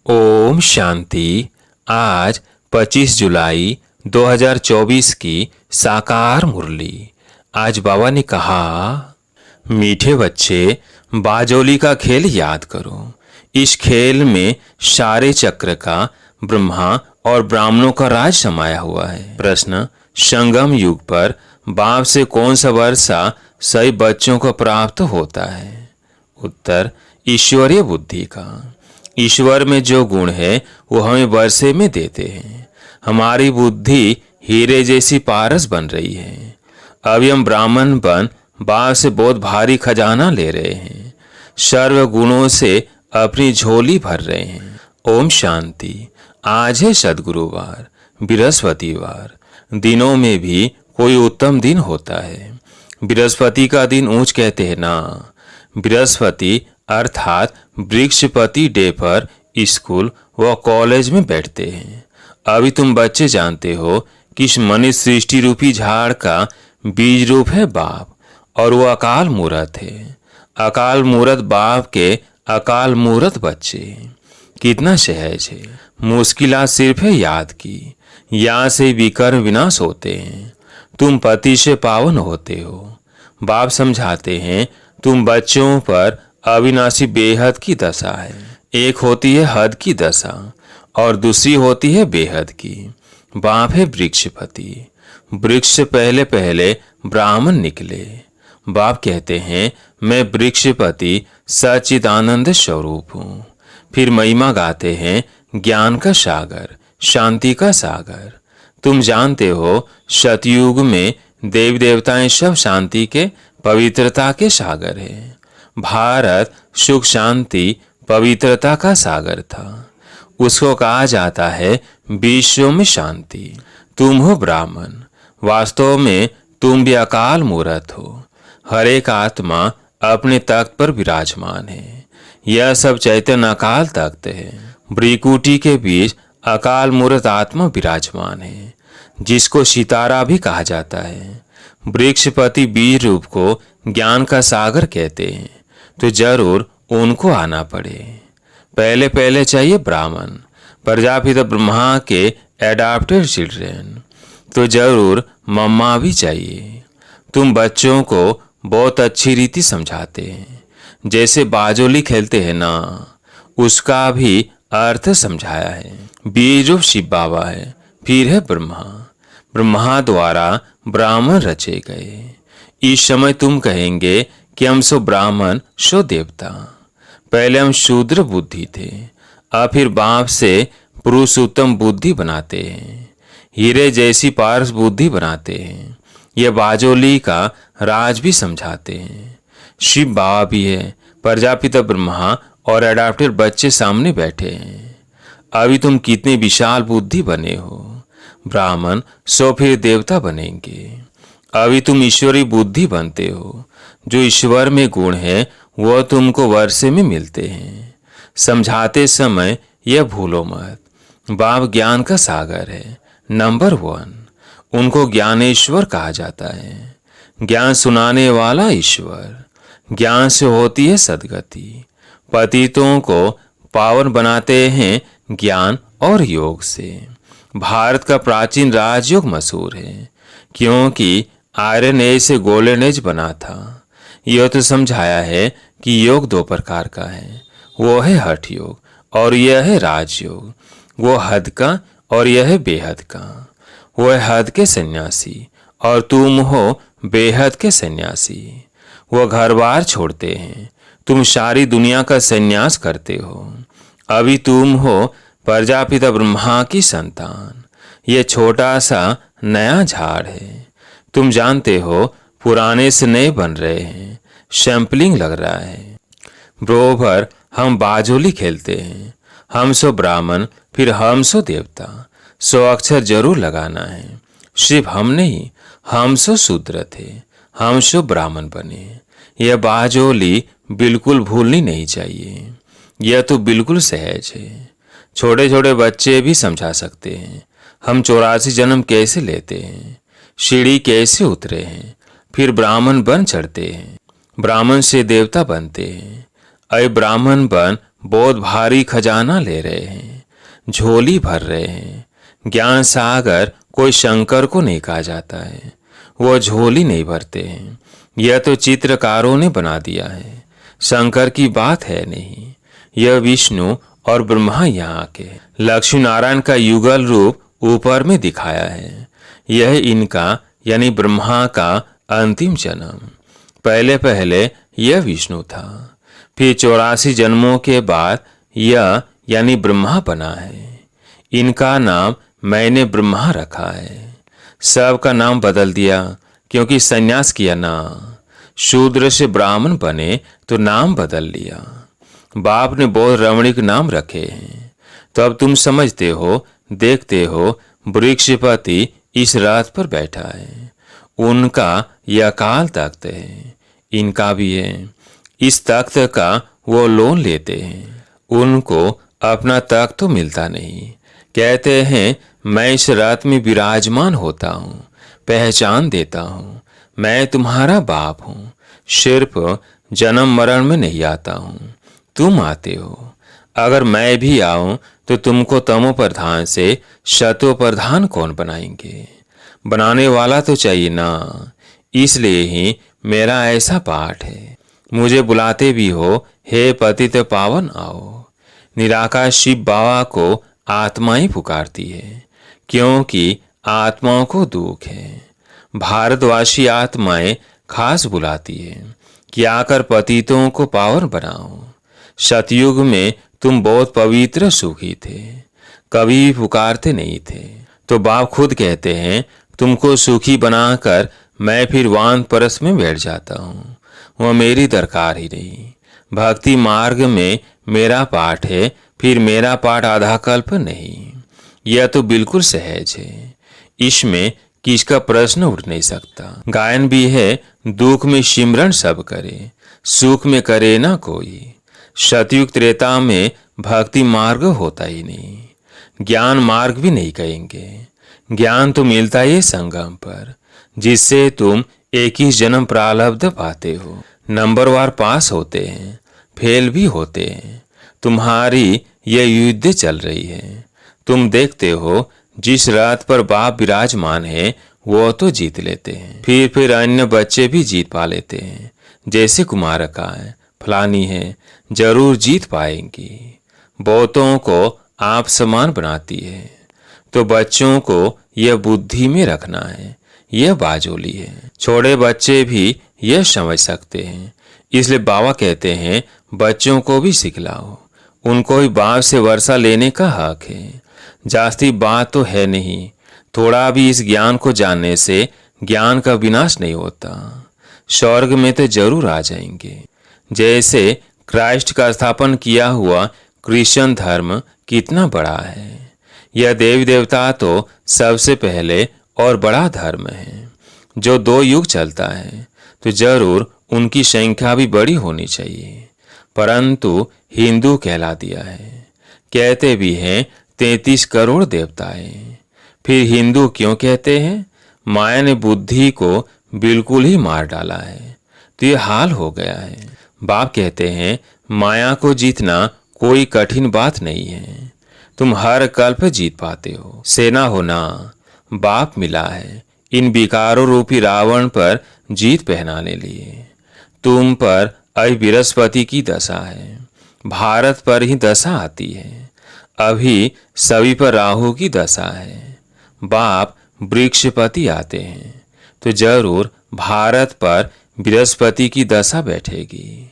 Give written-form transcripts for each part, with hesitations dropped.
ओम शांति। आज 25 जुलाई 2024 की साकार मुरली। आज बाबा ने कहा, मीठे बच्चे, बाजोली का खेल याद करो। इस खेल में सारे चक्र का ब्रह्मा और ब्राह्मणों का राज समाया हुआ है। प्रश्न, संगम युग पर बाप से कौन सा वर्षा सही बच्चों को प्राप्त होता है? उत्तर, ईश्वरीय बुद्धि का। ईश्वर में जो गुण है वो हमें वर्षे में देते हैं। हमारी बुद्धि हीरे जैसी पारस बन रही है। अभी हम ब्राह्मण बन बाप से बहुत भारी खजाना ले रहे हैं। सर्व गुणों से अपनी झोली भर रहे हैं। ओम शांति। आज है सद्गुरुवार, बृहस्पतिवार। दिनों में भी कोई उत्तम दिन होता है। बृहस्पति का दिन ऊंच कहते हैं ना। बृहस्पति अर्थात वृक्षपति डे पर स्कूल व कॉलेज में बैठते हैं। अभी तुम बच्चे जानते हो कि इस मनुष्य सृष्टि रूपी झाड़ का बीज रूप है बाप, और वो अकाल मूरत है। अकाल मूरत बाप के अकाल मूरत बच्चे। कितना सहज है। मुश्किलात सिर्फ है याद की। यहाँ से विकर्म विनाश होते हैं। तुम पति से पावन होते हो। बाप समझाते हैं तुम बच्चों पर अविनाशी बेहद की दशा है। एक होती है हद की दशा और दूसरी होती है बेहद की। बाप है वृक्षपति। वृक्ष से पहले पहले ब्राह्मण निकले। बाप कहते हैं मैं वृक्षपति सच्चिदानंद स्वरूप हूँ। फिर महिमा गाते हैं ज्ञान का सागर, शांति का सागर। तुम जानते हो सतयुग में देवी देवताएं सब शांति के, पवित्रता के सागर है। भारत सुख शांति पवित्रता का सागर था। उसको कहा जाता है विश्व में शांति। तुम हो ब्राह्मण। वास्तव में तुम भी अकाल मूरत हो। हर एक आत्मा अपने तख्त पर विराजमान है। यह सब चैतन्य अकाल तख्त है। भ्रिकुटी के बीच अकाल मूरत आत्मा विराजमान है, जिसको सितारा भी कहा जाता है। वृक्षपति बीज रूप को ज्ञान का सागर कहते हैं, तो जरूर उनको आना पड़े। पहले पहले चाहिए ब्राह्मण, प्रजापिता ब्रह्मा के एडाप्टेड चिल्ड्रेन, तो जरूर मम्मा भी चाहिए। तुम बच्चों को बहुत अच्छी रीति समझाते हैं। जैसे बाजोली खेलते हैं ना, उसका भी अर्थ समझाया है। बीज रूप शिव बाबा है, फिर है ब्रह्मा। ब्रह्मा द्वारा ब्राह्मण रचे गए। इस समय तुम कहेंगे कि हम सो ब्राह्मण सो देवता। पहले हम शूद्र बुद्धि थे, अब फिर बाप से पुरुषोत्तम बुद्धि बनाते हैं। हीरे जैसी पारस बुद्धि बनाते हैं। यह बाजोली का राज भी समझाते हैं। शिव बाबा भी है, प्रजापिता ब्रह्मा और एडाप्टेड बच्चे सामने बैठे हैं। अभी तुम कितने विशाल बुद्धि बने हो। ब्राह्मण सो फिर देवता बनेंगे। अभी तुम ईश्वरी बुद्धि बनते हो। जो ईश्वर में गुण है वह तुमको वर्षे में मिलते हैं। समझाते समय यह भूलो मत, बाप ज्ञान का सागर है, नंबर 1। उनको ज्ञानेश्वर कहा जाता है। ज्ञान सुनाने वाला ईश्वर। ज्ञान से होती है सदगति। पतितों को पावन बनाते हैं ज्ञान और योग से। भारत का प्राचीन राजयोग मशहूर है, क्योंकि आयरन एज से गोल्डन एज बना था। यह तो समझाया है कि योग 2 प्रकार का है। वो है हठ योग और यह है राजयोग। वो हद का और यह है बेहद का। वो है हद के सन्यासी और तुम हो बेहद के सन्यासी। वो घर बार छोड़ते हैं, तुम सारी दुनिया का सन्यास करते हो। अभी तुम हो प्रजापिता ब्रह्मा की संतान। यह छोटा सा नया झाड़ है। तुम जानते हो पुराने से नए बन रहे हैं। सैंपलिंग लग रहा है। बरोबर हम बाजोली खेलते हैं। हम सो ब्राह्मण, फिर हम सो देवता। 100 अक्षर जरूर लगाना है। सिर्फ हम नहीं, हम सो शूद्र थे, हम सो ब्राह्मण बने। यह बाजोली बिल्कुल भूलनी नहीं चाहिए। यह तो बिल्कुल सहज है। छोटे छोटे बच्चे भी समझा सकते हैं। हम 84 जन्म कैसे लेते हैं, सीढ़ी कैसे उतरे हैं, फिर ब्राह्मण बन चढ़ते हैं, ब्राह्मण से देवता बनते हैं। अय ब्राह्मण बन बहुत भारी खजाना ले रहे हैं, झोली भर रहे हैं। ज्ञान सागर कोई शंकर को नहीं कहा जाता है, वो झोली नहीं भरते हैं। यह तो चित्रकारों ने बना दिया है, शंकर की बात है नहीं। यह विष्णु और ब्रह्मा यहाँ के लक्ष्मी नारायण का युगल रूप ऊपर में दिखाया है। यह इनका यानी ब्रह्मा का अंतिम जन्म। पहले पहले यह विष्णु था, फिर 84 जन्मों के बाद यह यानी ब्रह्मा बना है। इनका नाम मैंने ब्रह्मा रखा है। सबका नाम बदल दिया क्योंकि संन्यास किया ना। शूद्र से ब्राह्मण बने तो नाम बदल लिया। बाप ने बहुत रमणीक नाम रखे हैं। तो अब तुम समझते हो, देखते हो वृक्षपति इस रथ पर बैठा है। उनका यह अकाल तख्त है, इनका भी है। इस तख्त का वो लोन लेते हैं। उनको अपना तख्त तो मिलता नहीं। कहते हैं मैं इस रथ में विराजमान होता हूँ, पहचान देता हूँ, मैं तुम्हारा बाप हूँ। सिर्फ जन्म मरण में नहीं आता हूँ, तुम आते हो। अगर मैं भी आऊं तो तुमको तमो प्रधान से शतो प्रधान कौन बनाएंगे? बनाने वाला तो चाहिए ना। इसलिए ही मेरा ऐसा पाठ है। मुझे बुलाते भी हो, हे पतित पावन आओ। निराकार शिव बाबा को आत्माएं पुकारती है, क्योंकि आत्माओं को दुख है। भारतवासी आत्माएं खास बुलाती है कि आकर पतितों को पावन बनाओ। सतयुग में तुम बहुत पवित्र सुखी थे, कभी भी पुकारते नहीं थे। तो बाप खुद कहते हैं तुमको सुखी बनाकर मैं फिर वानप्रस्थ में बैठ जाता हूँ। वह मेरी दरकार ही नहीं। भक्ति मार्ग में मेरा पाठ है, फिर मेरा पाठ आधा कल्प नहीं। यह तो बिल्कुल सहज है, इसमें किसका प्रश्न उठ नहीं सकता। गायन भी है, दुख में सिमरन सब करे, सुख में करे ना कोई। सतयुग त्रेता में भक्ति मार्ग होता ही नहीं, ज्ञान मार्ग भी नहीं कहेंगे। ज्ञान तो मिलता ही संगम पर, जिससे तुम 21 जन्म प्रारब्ध पाते हो। नंबरवार पास होते हैं, फेल भी होते हैं। तुम्हारी यह युद्ध चल रही है। तुम देखते हो जिस रात पर बाप विराजमान है वो तो जीत लेते हैं, फिर अन्य बच्चे भी जीत पा लेते हैं। जैसे कुमारका है, फलानी है, जरूर जीत पाएंगी। बहुतों को आप समान बनाती है। तो बच्चों को यह बुद्धि में रखना है, यह बाजोली है। छोटे बच्चे भी यह समझ सकते हैं। इसलिए बाबा कहते हैं बच्चों को भी सिखलाओ, उनको भी बाप से वर्षा लेने का हक है। जास्ती बात तो है नहीं, थोड़ा भी इस ज्ञान को जानने से ज्ञान का विनाश नहीं होता। स्वर्ग में तो जरूर आ जाएंगे। जैसे क्राइस्ट का स्थापन किया हुआ क्रिश्चियन धर्म कितना बड़ा है। यह देवी देवता तो सबसे पहले और बड़ा धर्म है। जो 2 युग चलता है तो जरूर उनकी संख्या भी बड़ी होनी चाहिए, परंतु हिंदू कहला दिया है। कहते भी हैं 33 करोड़ देवताएं। फिर हिंदू क्यों कहते हैं? माया ने बुद्धि को बिल्कुल ही मार डाला है, तो ये हाल हो गया है। बाप कहते हैं माया को जीतना कोई कठिन बात नहीं है, तुम हर कल्प जीत पाते हो। सेना होना बाप मिला है इन विकारों रूपी रावण पर जीत पहनाने लिए। तुम पर अभी बृहस्पति की दशा है, भारत पर ही दशा आती है। अभी सभी पर राहु की दशा है। बाप वृक्षपति आते हैं तो जरूर भारत पर बृहस्पति की दशा बैठेगी।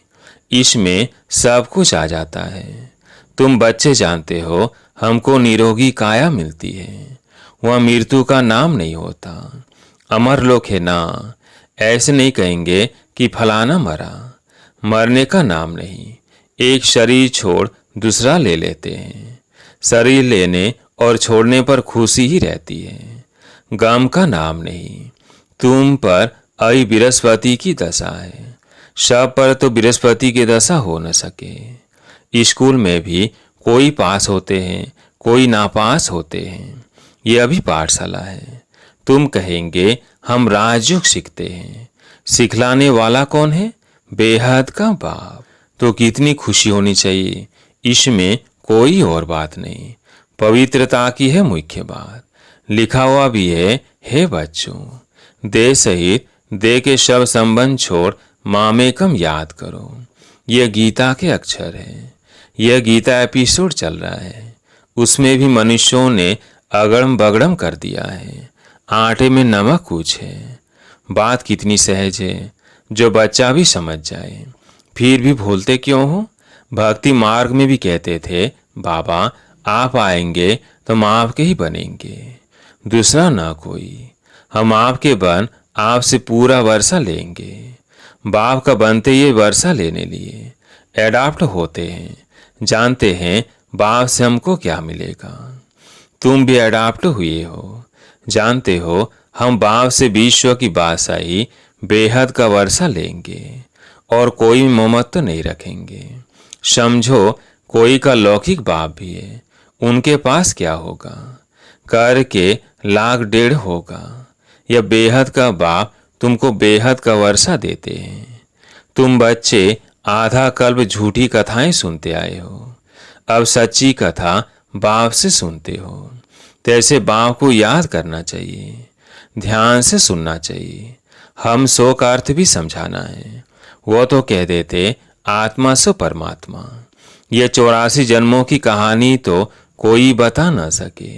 इसमें सब कुछ आ जाता है। तुम बच्चे जानते हो हमको निरोगी काया मिलती है, वह मृत्यु का नाम नहीं होता। अमर लोक है ना, ऐसे नहीं कहेंगे कि फलाना मरा। मरने का नाम नहीं, एक शरीर छोड़ दूसरा ले लेते हैं। शरीर लेने और छोड़ने पर खुशी ही रहती है, गम का नाम नहीं। तुम पर अभी बृहस्पति की दशा है, सब पर तो बृहस्पति की दशा हो न सके। स्कूल में भी कोई पास होते हैं, कोई नापास होते हैं। यह भी पाठशाला है। तुम कहेंगे हम राजयोग सीखते हैं, सिखलाने वाला कौन है? बेहद का बाप। तो कितनी खुशी होनी चाहिए इसमें कोई और बात नहीं। पवित्रता की है मुख्य बात। लिखा हुआ भी है, हे बच्चों, देह सहित देह के सब संबंध छोड़ मामेकम याद करो। यह गीता के अक्षर है। यह गीता एपिसोड चल रहा है। उसमें भी मनुष्यों ने अगड़म बगड़म कर दिया है। आटे में नमक कुछ है। बात कितनी सहज है, जो बच्चा भी समझ जाए। फिर भी भूलते क्यों हो? भक्ति मार्ग में भी कहते थे, बाबा आप आएंगे तो हम आपके ही बनेंगे, दूसरा ना कोई। हम आपके बन आपसे पूरा वर्षा लेंगे। बाप का बनते ये वर्षा लेने लिए एडाप्ट होते हैं। जानते हैं बाप से हमको क्या मिलेगा। तुम भी एडाप्ट हुए हो। जानते हो हम बाप से विश्व की बादशाही बेहद का वर्षा लेंगे और कोई ममत्व नहीं रखेंगे। समझो कोई का लौकिक बाप भी है, उनके पास क्या होगा? कर के लाख डेढ़ होगा। यह बेहद का बाप तुमको बेहद का वर्षा देते हैं। तुम बच्चे आधा कल्प झूठी कथाएं सुनते आए हो, अब सच्ची कथा बाप से सुनते हो। तैसे बाप को याद करना चाहिए, ध्यान से सुनना चाहिए। हम सो का अर्थ भी समझाना है। वो तो कह देते आत्मा सो परमात्मा। ये 84 जन्मों की कहानी तो कोई बता ना सके।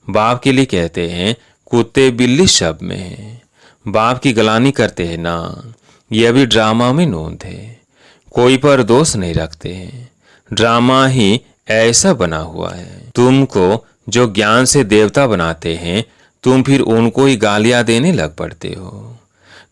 बाप के लिए कहते हैं कुत्ते बिल्ली शब में है। बाप की गलानी करते हैं ना, यह भी ड्रामा में नोंद है। कोई पर दोष नहीं रखते हैं। ड्रामा ही ऐसा बना हुआ है। तुमको जो ज्ञान से देवता बनाते हैं, तुम फिर उनको ही गालियां देने लग पड़ते हो।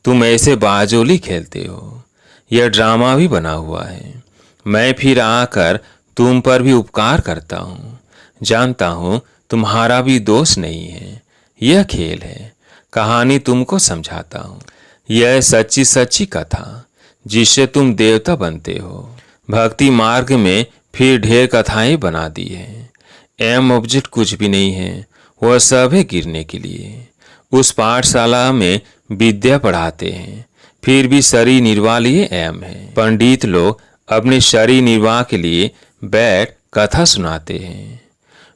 तुम ऐसे बाजोली खेलते हो। यह ड्रामा भी बना हुआ है। मैं फिर आकर तुम पर भी उपकार करता हूँ। जानता हूँ तुम्हारा भी दोष नहीं है। यह खेल है। कहानी तुमको समझाता हूँ। यह सच्ची सच्ची कथा जिससे तुम देवता बनते हो। भक्ति मार्ग में फिर ढेर कथाएं बना दी है। एम ऑब्जेक्ट कुछ भी नहीं है, वह सब है गिरने के लिए। उस पाठशाला में विद्या पढ़ाते हैं, फिर भी शरीर निर्वाह लिए एम है। पंडित लोग अपने शरीर निर्वाह के लिए बैठ कथा सुनाते हैं।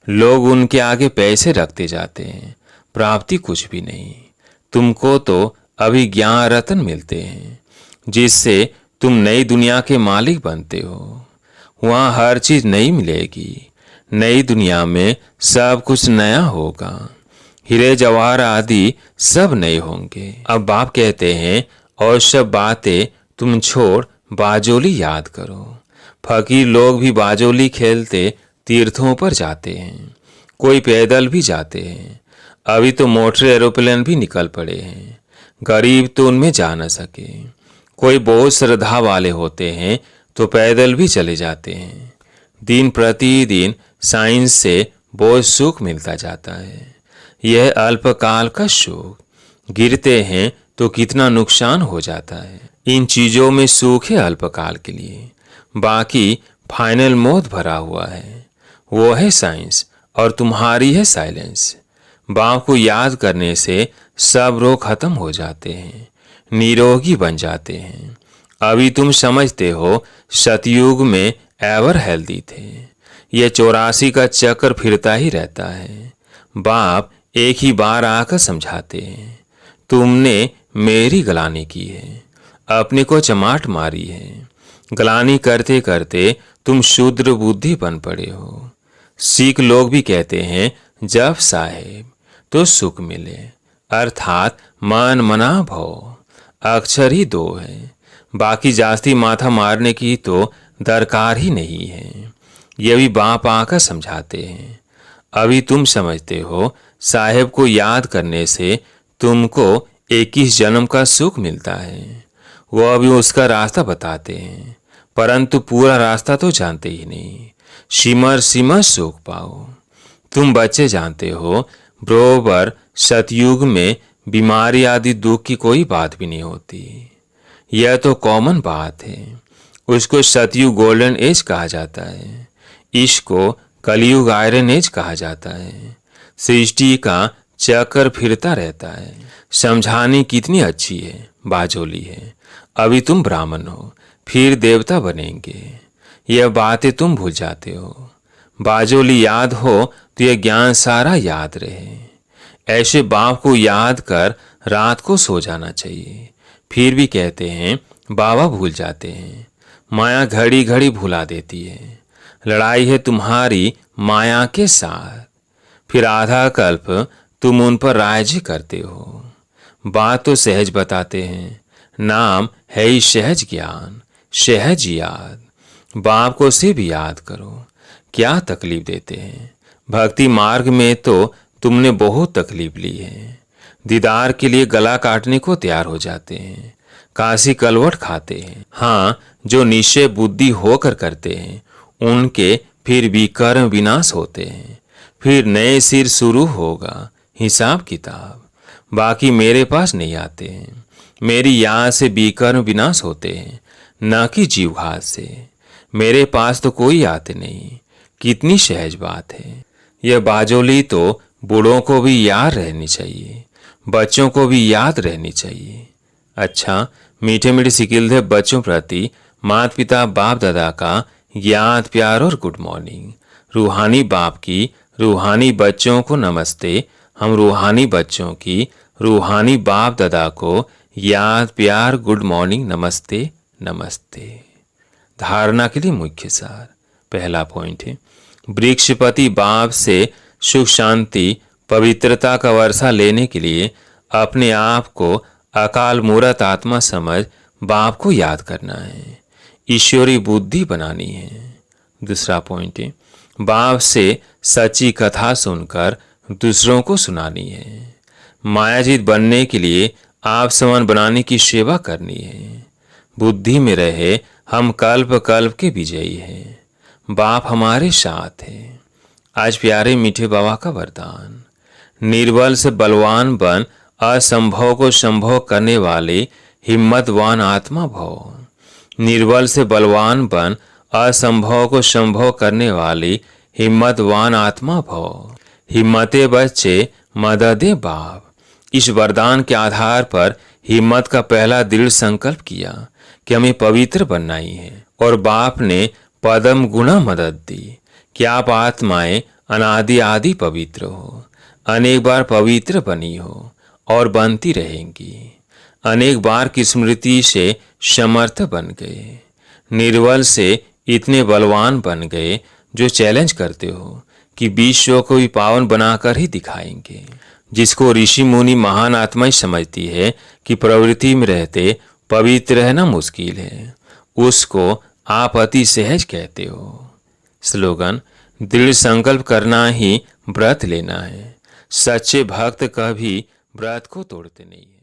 लोग उनके आगे पैसे रखते जाते हैं, प्राप्ति कुछ भी नहीं। तुमको तो अभी ज्ञान रत्न मिलते हैं, जिससे तुम नई दुनिया के मालिक बनते हो। वहाँ हर चीज नई मिलेगी। नई दुनिया में सब कुछ नया होगा। हीरे जवाहर आदि सब नए होंगे। अब बाप कहते हैं और सब बातें तुम छोड़ बाजोली याद करो। फकीर लोग भी बाजोली खेलते तीर्थों पर जाते हैं। कोई पैदल भी जाते हैं। अभी तो मोटर एरोप्लेन भी निकल पड़े हैं। गरीब तो उनमें जा न सके। कोई बहुत श्रद्धा वाले होते हैं तो पैदल भी चले जाते हैं। दिन प्रतिदिन साइंस से बहुत सुख मिलता जाता है। यह अल्पकाल का सुख। गिरते हैं तो कितना नुकसान हो जाता है। इन चीजों में सुख है अल्पकाल के लिए, बाकी फाइनल मौत भरा हुआ है। वो है साइंस और तुम्हारी है साइलेंस। बाप को याद करने से सब रोग खत्म हो जाते हैं, निरोगी बन जाते हैं। अभी तुम समझते हो सतयुग में एवर हेल्दी थे। यह 84 का चक्कर फिरता ही रहता है। बाप एक ही बार आकर समझाते हैं, तुमने मेरी गलानी की है, अपने को चमाट मारी है। गलानी करते करते तुम शूद्र बुद्धि बन पड़े हो। सिख लोग भी कहते हैं जब साहेब तो सुख मिले, अर्थात मन मना भव। अक्षर ही दो है, बाकी जास्ती माथा मारने की तो दरकार ही नहीं है। यह भी बाप आकर समझाते हैं। अभी तुम समझते हो साहेब को याद करने से तुमको 21 जन्म का सुख मिलता है। वो अभी उसका रास्ता बताते हैं, परंतु पूरा रास्ता तो जानते ही नहीं। सिमर सिमर सुख पाओ। तुम बच्चे जानते हो बरोबर सतयुग में बीमारी आदि दुख की कोई बात भी नहीं होती। यह तो कॉमन बात है। उसको सतयुग गोल्डन एज कहा जाता है। इसको कलयुग आयरन एज कहा जाता है। सृष्टि का चक्कर फिरता रहता है। समझानी कितनी अच्छी है, बाजोली है। अभी तुम ब्राह्मण हो, फिर देवता बनेंगे। यह बातें तुम भूल जाते हो। बाजोली याद हो तो यह ज्ञान सारा याद रहे। ऐसे बाप को याद कर रात को सो जाना चाहिए। फिर भी कहते हैं बाबा भूल जाते हैं। माया घड़ी घड़ी भुला देती है। लड़ाई है तुम्हारी माया के साथ। फिर आधा कल्प तुम उन पर राज्य करते हो। बात तो सहज बताते हैं, नाम है ही सहज ज्ञान, सहज याद। बाप को सिर्फ याद करो, क्या तकलीफ देते हैं। भक्ति मार्ग में तो तुमने बहुत तकलीफ ली है। दीदार के लिए गला काटने को तैयार हो जाते हैं, काशी कलवट खाते हैं। हाँ, जो निश्चय बुद्धि होकर करते हैं उनके फिर भी कर्म विनाश होते हैं। फिर नए सिर शुरू होगा हिसाब किताब। बाकी मेरे पास नहीं आते हैं। मेरी याद से विकर्म विनाश होते हैं, न कि जीवघात से। मेरे पास तो कोई आते नहीं। कितनी सहज बात है। यह बाजोली तो बूढ़ों को भी याद रहनी चाहिए, बच्चों को भी याद रहनी चाहिए। अच्छा, मीठे मीठे सिकिलधे बच्चों प्रति माता पिता बाप दादा का याद प्यार और गुड मॉर्निंग। रूहानी बाप की रूहानी बच्चों को नमस्ते। हम रूहानी बच्चों की रूहानी बाप दादा को याद प्यार गुड मॉर्निंग नमस्ते नमस्ते। धारणा के लिए मुख्य सार। पहला पॉइंट है, वृक्षपति बाप से सुख शांति पवित्रता का वर्षा लेने के लिए अपने आप को अकाल मूरत आत्मा समझ बाप को याद करना है, ईश्वरी बुद्धि बनानी है। दूसरा पॉइंट है, बाप से सच्ची कथा सुनकर दूसरों को सुनानी है। मायाजीत बनने के लिए आप समान बनाने की सेवा करनी है। बुद्धि में रहे हम कल्प कल्प के विजयी हैं। बाप हमारे साथ है। आज प्यारे मीठे बाबा का वरदान, निर्बल से बलवान बन असंभव को संभव करने वाले हिम्मतवान आत्मा भव। निर्बल से बलवान बन असंभव को संभव करने वाली हिम्मतवान आत्मा भव। हिम्मते बच्चे मददे बाप। इस वरदान के आधार पर हिम्मत का पहला दृढ़ संकल्प किया कि हमें पवित्र बनना ही है, और बाप ने पदम गुणा मदद दी कि आप आत्माएं अनादि आदि पवित्र हो, अनेक बार पवित्र बनी हो और बनती रहेंगी। अनेक बार की स्मृति से समर्थ बन गए। निर्बल से इतने बलवान बन गए जो चैलेंज करते हो कि विश्व को भी पावन बनाकर ही दिखाएंगे। जिसको ऋषि मुनि महान आत्माएं समझती है कि प्रवृत्ति में रहते पवित्र रहना मुश्किल है, उसको आप अति सहज कहते हो। स्लोगन, दृढ़ संकल्प करना ही व्रत लेना है। सच्चे भक्त कभी व्रत को तोड़ते नहीं है।